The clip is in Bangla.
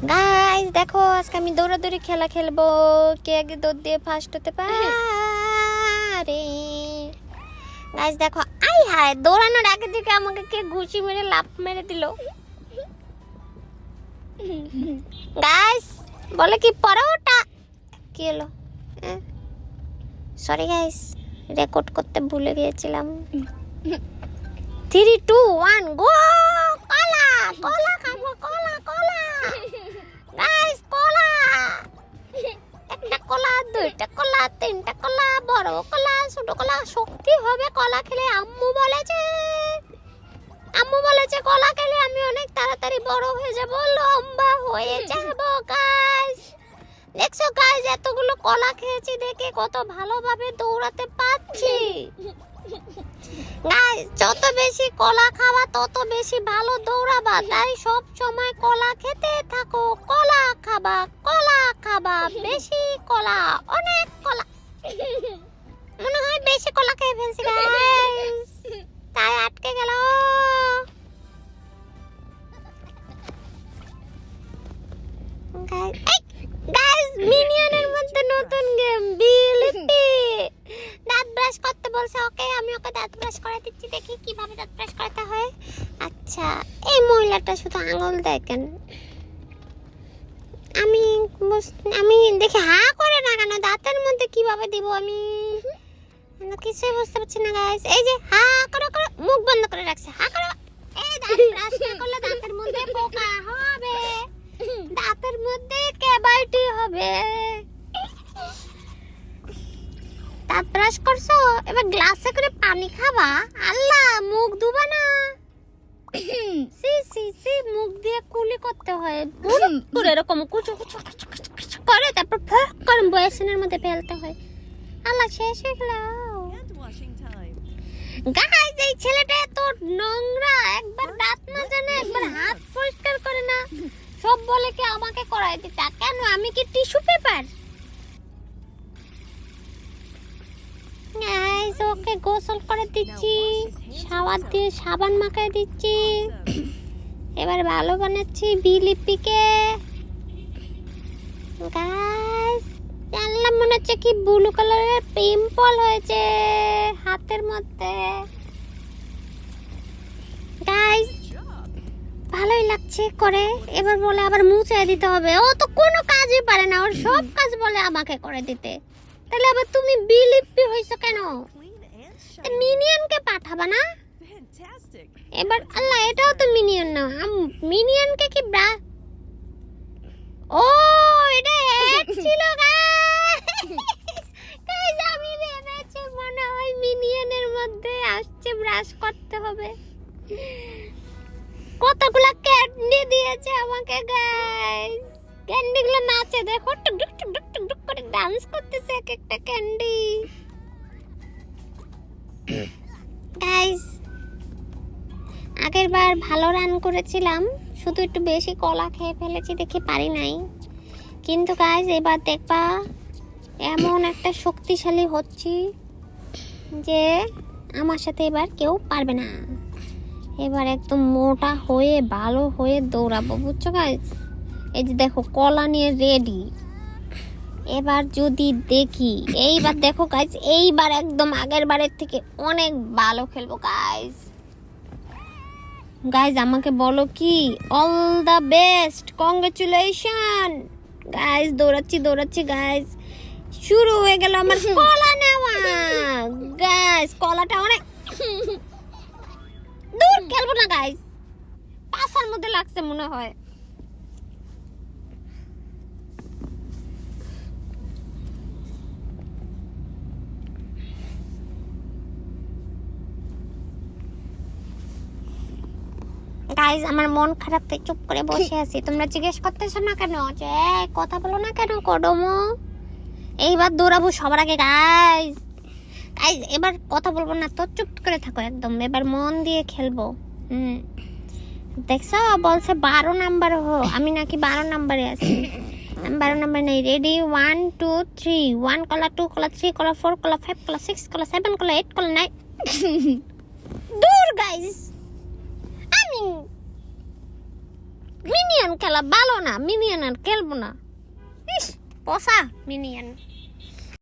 গাইস দেখো আজকে আমি দৌড়াদৌড়ি খেলা খেলবো, কে আগে দৌড় দিয়ে ফার্স্ট হতে পারে। গাইস দেখো, আই হায়, দৌড়ানোর আগে থেকে আমাকে কে ঘুষি মেরে লাফ মেরে দিল। গাইস বলে কি পরোটা, কি হলো? সরি গাইস, রেকর্ড করতে ভুলে গিয়েছিলাম। 3 2 1 গো। কলা কলা খাবো, কলা কলা গাইস, কলা। একটা কলা, দুইটা কলা, তিনটা কলা, বড় কলা, ছোট কলা। শক্তি হবে কলা খেলে, আম্মু বলেছে। আম্মু বলেছে কলা খেলে আমি অনেক তাড়াতাড়ি বড় হয়ে যাব, লম্বা হয়ে যাব। গাইস দেখছো গাইস, এতগুলো কলা খেয়েছি দেখে কত ভালোভাবে দৌড়াতে পারছি। গাইস যত বেশি কলা খাবা তত বেশি ভালো দৌড়াবা, তাই সব সময় কলা খেতে থাকো। কলা খাবা, কলা খাবা, বেশি কলা, অনেক কলা। মনে হয় বেশি কলা খেয়ে ফেলছি গাইস, তাই আটকে গেল। গাইস মিনিয়নের মধ্যে নতুন গেম বিলিপি। দাঁত ব্রাশ করতে বলছে, ওকে আমি ওকে দাঁত ব্রাশ করাতে দিচ্ছি, দেখি কিভাবে দাঁত ব্রাশ করতে হয়। আচ্ছা এই মহিলাটা শুধু আঙুল দেয় কেন? আমি দেখি হা করে না কেন, দাঁতের মধ্যে কিভাবে দিব আমি কিছুই বুঝতে পারছি না গাইস। এই যে হা করে করে মুখ বন্ধ করে রাখছে, হা করে। এই দাঁত ব্রাশ না করলে দাঁতের মধ্যে পোকা হবে, দাঁতের মধ্যে ক্যাভাইটি হবে। দাঁত ব্রাশ করছো, এবার গ্লাসে করে পানি খাবা। আল্লাহ, মুখ ধুবা না? সি সি সি, মুখ দিয়ে কুলি করতে হয়, পুরো এরকম কুচু কুচু করে, তারপর ফক করে বেসিনের মধ্যে ফেলতে হয়। আল্লাহ, শেষ হয়ে গেল। গাইস এই ছেলেটা এত নোংরা, একবার দাঁত মাজে না, একবার হাত পরিষ্কার করে না, সব বলে কি আমাকে করাই দিতা। কেন, আমি কি টিস্যু পেপার? গাইস ওকে গোসল করে দিচ্ছি, শাওয়ার দিয়ে সাবান মাখায় দিচ্ছি, এবার ভালো বানাচ্ছি বিলিপিকে। গাইস জানলাম মনে হচ্ছে কি ব্লু কালারের পিম্পল হয়েছে হাতের মধ্যে। গাইস ভালোই লাগছে করে, এবার বলে আবার মুছে দিতে হবে। ও তো কোনো কাজই পারে না, ওর সব কাজ বলে আমাকে করে দিতে। তাহলে আবার তুমি বিলিপি হইছো কেন? মিনিয়নকে পাঠাবা না? এবার আল্লাহ, এটাও তো মিনিয়ন না, মিনিয়নকে কি ব্রা। ও এটা অ্যাড ছিল গাইস, আমি ভেবেছি মনে হয় মিনিয়নের মধ্যে আসছে ব্রাশ করতে হবে। কতগুলা ক্যান্ডি দিয়েছে আমাকে গাইস, ক্যান্ডিগুলো নাচে দেখো, টুক টুক টুক টুক টুক টুক করে ডান্স করতেছে এক একটা ক্যান্ডি। গাইস আগের বার ভালো রান করেছিলাম, শুধু একটু বেশি কলা খেয়ে ফেলেছি দেখে পারি নাই। কিন্তু গাইস এবার দেখবা এমন একটা শক্তিশালী হচ্ছি যে আমার সাথে এবার কেউ পারবে না। এবার একদম মোটা হয়ে ভালো হয়ে দৌড়াবো, বুঝছো গাইস? এই যে দেখো কলা নিয়ে রেডি। এবার যদি দেখি, এইবার দেখো গাইস, এইবার একদম আগের বারের থেকে অনেক ভালো খেলবো গাইস। গাইস আমাকে বলো কি, all the best, congratulation guys. দৌড়াচ্ছি দৌড়াচ্ছি গাইস, শুরু হয়ে গেল আমার কলা নেওয়া। গাইস কলাটা অনেক দূর খেলবো না গাইস, পাশার মধ্যে লাগছে মনে হয়। গাইস আমার মন খারাপ, তাই চুপ করে বসে আছি। তোমরা জিজ্ঞেস করতেছো না কেন যে কথা বলো না কেন কডমো? এইবার দৌড়াবো সবার আগে গাইস। গাইস এবার কথা বলবো না তো, চুপ করে থাকো একদম, এবার মন দিয়ে খেলবো। দেখছো বলছে 12 নাম্বার হো, আমি নাকি 12 নাম্বারে আছি। আমি 12 নাম্বার নেই। রেডি 1 2 3, 1 কলা, 2 কলা, 3 কলা, 4 কলা, 5 কলা, 6 কলা, 7 কলা, 8 কলা, 9 দূর গাইস, আমি মিনিয়ন খেলা ভালো না, মিনিয়ন আর খেলবো না। ইস পসা মিনিয়ন।